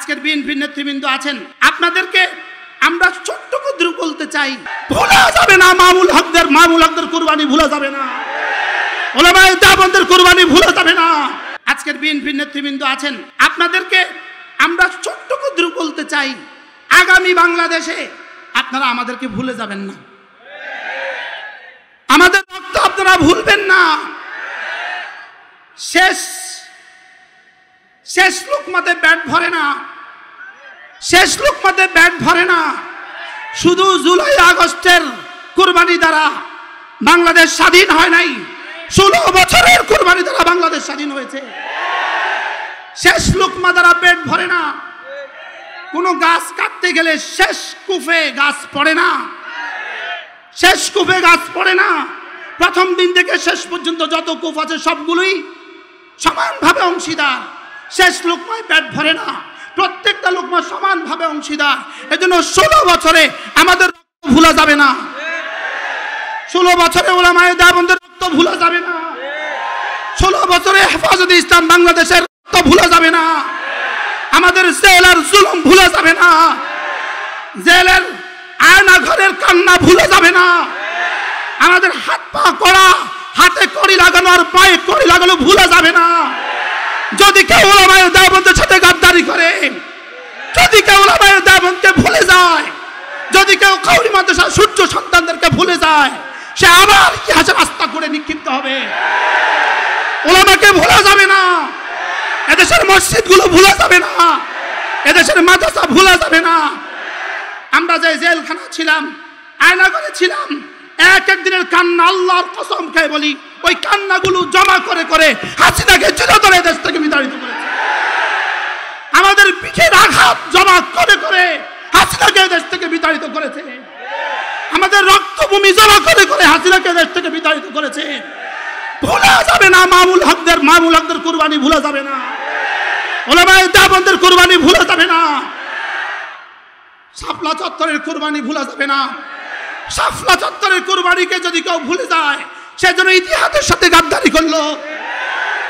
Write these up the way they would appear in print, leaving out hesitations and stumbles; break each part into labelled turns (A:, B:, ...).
A: আজকের বিএনপির নেতৃবৃন্দ আছেন, আপনাদেরকে আমরা ছোট্ট করে বলতে চাই, ভুলা যাবে না মামুল হকদের কুরবানি ভুলা যাবে না, ওলামায়ে দেওবন্দের কুরবানি ভুলা যাবে না। আজকের বিএনপির নেতৃবৃন্দ আছেন, আপনাদেরকে আমরা ছোট্ট করে বলতে চাই, আগামী বাংলাদেশে আপনারা আমাদেরকে ভুলে যাবেন না, আমাদের রক্ত আপনারা ভুলবেন না। শেষ লোকমাতে ব্যাট ভরে না, শেষ লোকমাতে ব্যাট ভরে না। শুধু জুলাই আগস্টের কুরবানি দ্বারা বাংলাদেশ স্বাধীন হয় নাই, 16 বছরের কুরবানি দ্বারা বাংলাদেশ স্বাধীন হয়েছে। শেষ লোকমা দ্বারা পেট ভরে না। কোনো গাছ কাটতে গেলে শেষ কুফে গাছ পড়ে না, শেষ কুফে গাছ পড়ে না। প্রথম দিন থেকে শেষ পর্যন্ত যত কুফ আছে সবগুলোই সমানভাবে অংশীদার। শেষ লোকমায় পেট ভরে না, প্রত্যেকটা লোকমা সমানভাবে অংশীদার। এজন্য 16 বছরে আমাদের রক্ত ভুলা যাবে না, 16 বছরে ওলামায়ে দেওবন্দের রক্ত ভুলা যাবে না, 16 বছরে হেফাজতে ইসলাম বাংলাদেশের রক্ত ভুলা যাবে না, আমাদের জেলের জুলুম ভুলা যাবে না, জেলের আয়না ঘরের কান্না ভুলা যাবে না, আমাদের হাত পা করা, হাতে কড়ি লাগানো আর পায়ে কড়ি লাগানো ভুলা যাবে না। যদি কেউ ওলামায়ে দেওবন্দের সাথে গাদ্দারি করে, যদি কেউ ওলামায়ে দেওবন্দকে ভুলে যায়, যদি কেউ কাউরি মাদ্রাসার সূর্য সন্তানদেরকে ভুলে যায়, সে আবার ইতিহাসের রাস্তা করে নিক্ষিপ্ত হবে। ওলামাকে ভোলা যাবে না, এদেশের মসজিদগুলো ভোলা যাবে না, এদেশের মাদ্রাসা ভোলা যাবে না। আমরা যে জেলখানা ছিলাম, আয়নাঘরে ছিলাম, এক এক দিনের কান্না, আল্লাহর কসম খেয়ে বলি, ওই কান্নাগুলো জমা করে করে হাসিনাকে চিরতরে দেশ থেকে বিতাড়িত করেছে। আমাদের পিঠের আঘাত জমা করে করে হাসিনাকে দেশ থেকে বিতাড়িত করেছে। আমাদের রক্তভূমি জমা করে করে হাসিনাকে দেশ থেকে বিতাড়িত করেছে। ভুলা যাবে না মামুল হকদের কুরবানি ভুলা যাবে না, ওলামায়ে দেওবন্দের কুরবানি ভুলা যাবে না, শাপলা চত্বরের কুরবানি ভুলা যাবে না। শাপলা চত্বরের কুরবানিকে যদি কেউ ভুলে যায়, সেজন্য ইতিহাসের সাথে গাদ্দারি করলো।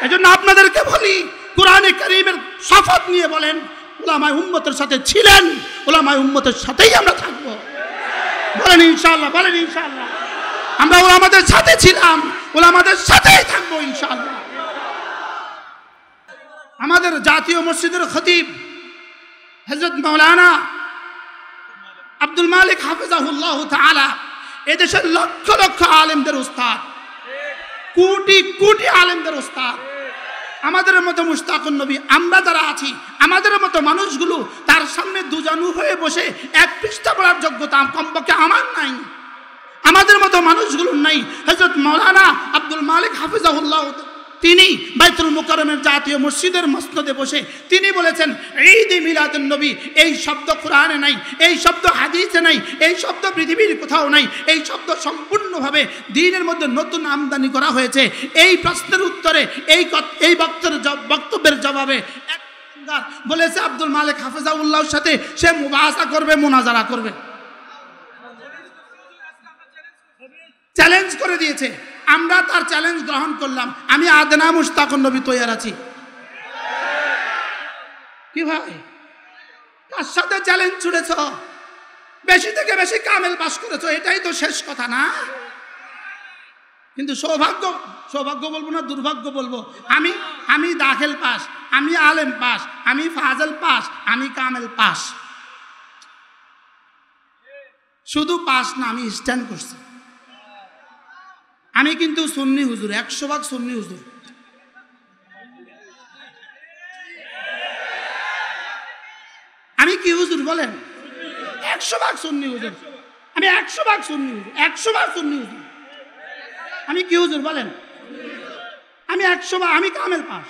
A: এজন্য আপনাদেরকে বলি, কোরআনে কারীমের শপথ নিয়ে বলেন, উলামায়ে উম্মতের সাথে ছিলেন, উলামায়ে উম্মতের সাথেই আমরা থাকবো। বলেন ইনশাআল্লাহ, বলেন ইনশাআল্লাহ। আমরা ওলামাদের সাথে ছিলাম, ওলামাদের সাথেই থাকবো ইনশাআল্লাহ। আমাদের জাতীয় মসজিদের খতিব হযরত মাওলানা আব্দুল মালিক হাফিজাহুল্লাহ তাআলা এদেশের লক্ষ লক্ষ আলেমদের উস্তাদ, কোটি কোটি আলেমদের উস্তাদ। আমাদের মতো মুশতাকুন নবী আমরা যারা আছি, আমাদের মতো মানুষগুলো তার সামনে দুজানু হয়ে বসে এক পৃষ্ঠা পড়ার যোগ্যতা কমপক্ষে আমার নাই, আমাদের মতো মানুষগুলোর নাই। হযরত মাওলানা আব্দুল মালিক হাফিজাহুল্লাহ তিনি বাইতুল মুকাররমের জাতীয় মসজিদের মসনদে বসে তিনি বলেছেন, ঈদে মিলাদুন নবী এই শব্দ কোরআনে নাই, এই শব্দ হাদিসে নাই, এই শব্দ পৃথিবীর কোথাও নাই, এই শব্দ সম্পূর্ণভাবে দ্বীনের মধ্যে নতুন আমদানি করা হয়েছে। এই প্রশ্নের উত্তরে এই বক্তব্যের জবাবে বলেছে আব্দুল মালিক হাফিজাহুল্লাহর সাথে সে মুবাহাসা করবে, মুনাজারা করবে, চ্যালেঞ্জ করে দিয়েছে। আমরা তার চ্যালেঞ্জ গ্রহণ করলাম। আমি আদনা মুশতাকুন নবী তৈয়ার আছি। কি ভাই, কার সাথে চ্যালেঞ্জ ছুড়েছ? বেশি থেকে বেশি কামেল পাস করেছো, এটাই তো শেষ কথা না? কিন্তু সৌভাগ্য বলবো না দুর্ভাগ্য বলবো, আমি দাখিল পাস, আমি আলেম পাস, আমি ফাজল পাস, আমি কামেল পাস। শুধু পাস না, আমি স্ট্যান্ড করছি। আমি কিন্তু সুন্নি হুজুর, 100% সুন্নি হুজুর। আমি কি হুজুর বলেন? 100% সুন্নি হুজুর। আমি 100% সুন্নি হুজুর, 100% সুন্নি হুজুর। আমি কি হুজুর বলেন? আমি 100%, আমি কামেল পাস,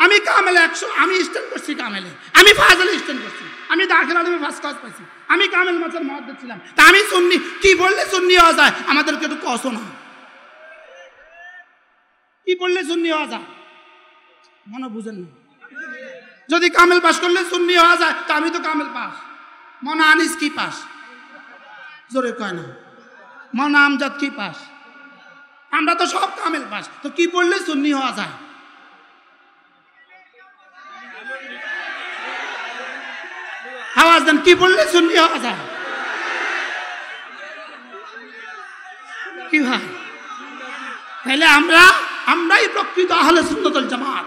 A: আমি কামেল 100, আমি স্ট্যান্ড করছি কামেলে, আমি ফাজলে স্ট্যান্ড করছি, আমি দাখিল আলমে ফার্স্ট ক্লাস পাইছি, আমি কামেল মাছের মহাদ্দেশ ছিলাম। তা আমি সুন্নি, কি বললে সুন্নি হওয়া যায়? আমাদেরকে একটু কষ্ট না, কি বললে সুন্নি হওয়া যায়? মনে বুঝেন না। যদি কামেল পাস করলে সুন্নি হওয়া যায়, তা আমি তো কামেল পাস। মনে আনিস কি পাস? জোরে কয় না। মনে আমজাদ কি পাস? আমরা তো সব কামেল পাস, তো কি বললে সুন্নি হওয়া যায়? আওয়াজ দেন, কি পড়লে সুন্নি হওয়া যায়? কি ভাই? তাহলে আমরাই প্রকৃত আহলে সুন্নাত ওয়াল জামাত,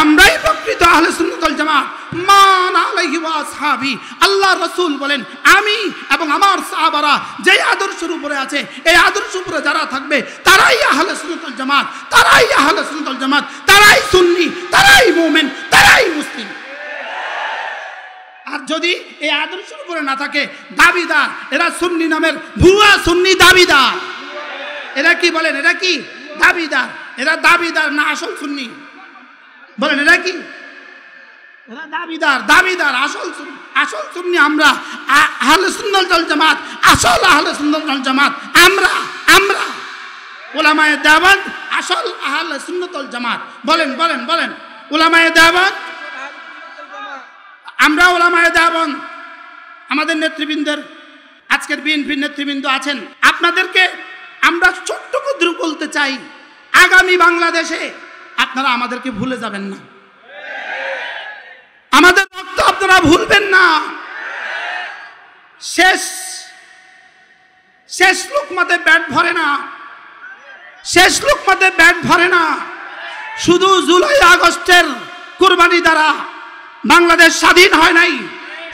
A: আমরাই প্রকৃত আহলে সুন্নাত ওয়াল জামাত। মান আলাইহি ওয়া আসহাবি, আল্লাহ রাসূল বলেন আমি এবং আমার সাহাবারা যে আদর্শের উপরে আছে, এই আদর্শের উপরে যারা থাকবে তারাই আহলে সুন্নাত ওয়াল জামাত, তারাই আহলে সুন্নাত ওয়াল জামাত, তারাই সুন্নি, তারাই মুমিন, তারাই মুসলিম। আর যদি এই আদর্শের উপরে না থাকে দাবিদার, এরা সুন্নি নামের ভুয়া সুন্নি দাবিদার। এরা কি বলেন? এরা কি দাবিদার? এরা দাবিদার না আসল সুন্নি? বলেন এরা কি? এরা দাবিদার, দাবিদার। আসল সুন্নি আমরা, আহলে সুন্নাত ওয়াল জামাত, আসল আহলে সুন্নাত ওয়াল জামাত আমরা। উলামায়ে দেওবন্দ আসল আহলে সুন্নাত ওয়াল জামাত। বলেন বলেন বলেন, উলামায়ে দেওবন্দ, আমরা উলামায়ে দেওবন্দ। আমাদের নেতৃবৃন্দের, আজকের বিএনপির নেতৃবৃন্দ আছেন, আপনাদেরকে আমরা ছোট্ট ক্ষুদ্র বলতে চাই, আগামী বাংলাদেশে আপনারা আমাদেরকে ভুলে যাবেন না, আমাদের রক্ত আপনারা ভুলবেন না। শেষ লোকমাতে পেট ভরে না, শেষ লোকমাতে পেট ভরে না। শুধু জুলাই আগস্টের কুরবানি দ্বারা বাংলাদেশ স্বাধীন হয় নাই,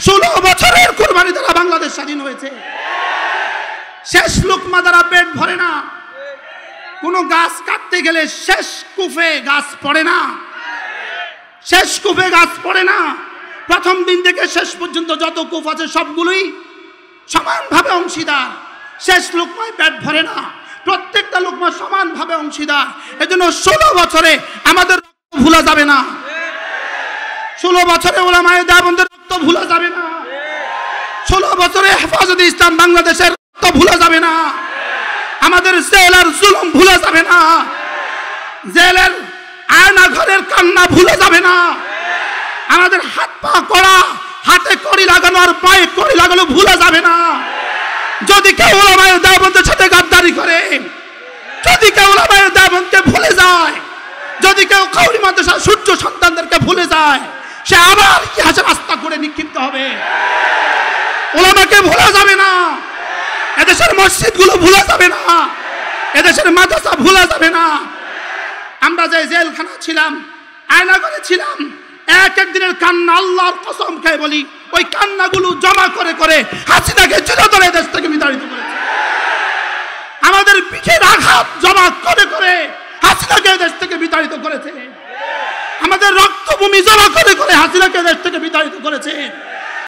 A: 16 বছরের কুরবানি দ্বারা বাংলাদেশ স্বাধীন হয়েছে। শেষ লোকমা দ্বারা পেট ভরে না। কোনো গাছ কাটতে গেলে শেষ কুফে গাছ পড়ে না, শেষ কুফে গাছ পড়ে না। প্রথম দিন থেকে শেষ পর্যন্ত যত কুফ আছে সবগুলোই সমানভাবে অংশীদার। শেষ লোকমায় পেট ভরে না, প্রত্যেকটা লোকমা সমানভাবে অংশীদার। এজন্য 16 বছরে আমাদের রক্ত ভুলা যাবে না, 16 বছরে উলামায়ে দেওবন্দের রক্ত ভুলা যাবে না, 16 বছরে হেফাজতে ইসলাম বাংলাদেশের রক্ত ভুলা যাবে না, আমাদের জেলের জুলুম ভুলা যাবে না, জেলের আয়না ঘরের কান্না ভুলা যাবে না, আমাদের হাত পা করা, হাতে কড়ি লাগানো আর পায়ে কড়ি লাগানো ভুলা যাবে না। যদি কেউ উলামায়ে দেওবন্দের সাথে গাদ্দারি করে, যদি কেউ উলামায়ে দেওবন্দকে ভুলে যায়, যদি কেউ কওমি মাদ্রাসার সূর্য সন্তানদেরকে ভুলে যায়, সে আবার ইতিহাসের রাস্তা করে নিক্ষিপ্ত হবে। উলামাকে ভোলা যাবে না, এদেশের মসজিদগুলো ভোলা যাবে না, এদেশের মাদ্রাসা ভোলা যাবে না। আমরা যে জেলখানা ছিলাম, আয়নাঘরে ছিলাম, এক দিনের কান্না, আল্লাহর কসম খেয়ে বলি, ওই কান্নাগুলো জমা করে করে হাসিনাকে চিরতরে দেশ থেকে বিতাড়িত করেছে। আমাদের পিঠের আঘাত জমা করে করে হাসিনাকে দেশ থেকে বিতাড়িত করেছে। আমাদের রক্তভূমি জমা করে করে হাসিনাকে দেশ থেকে বিতাড়িত করেছে।